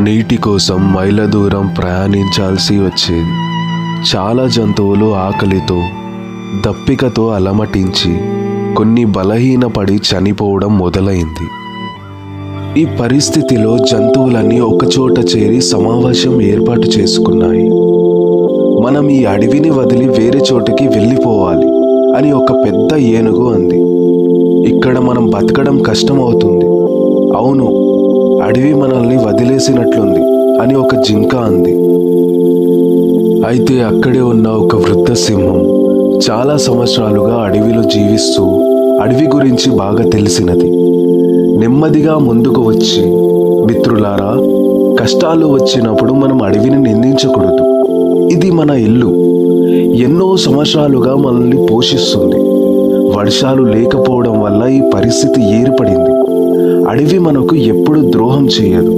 నీటి కోసం మైళ్ళ దూరం ప్రయాణించాల్సి వచ్చేది. చాలా జంతువులు ఆకలితో, దప్పికతో అలమటించి కొన్ని బలహీనపడి చనిపోవడం మొదలైంది. ఈ పరిస్థితిలో జంతువులన్నీ ఒకచోట చేరి సమావేశం ఏర్పాటు చేసుకున్నాయి. మనం ఈ అడవిని వదిలి వేరే చోటుకి వెళ్ళిపోవాలి అని ఒక పెద్ద ఏనుగు అంది. ఇక్కడ మనం బతకడం కష్టమవుతుంది. అవును, అడవి మనల్ని వదిలేసినట్లుంది అని ఒక జింక అంది. అయితే అక్కడే ఉన్న ఒక వృద్ధ సింహం చాలా సంవత్సరాలుగా అడవిలో జీవిస్తూ అడవి గురించి బాగా తెలిసినది. నెమ్మదిగా ముందుకు వచ్చి, మిత్రులారా, కష్టాలు వచ్చినప్పుడు మనం అడవిని నిందించకూడదు. ఇది మన ఇల్లు. ఎన్నో సంవత్సరాలుగా మనల్ని పోషిస్తుంది. వర్షాలు లేకపోవడం వల్ల ఈ పరిస్థితి ఏర్పడింది. అడవి మనకు ఎప్పుడు ద్రోహం చేయదు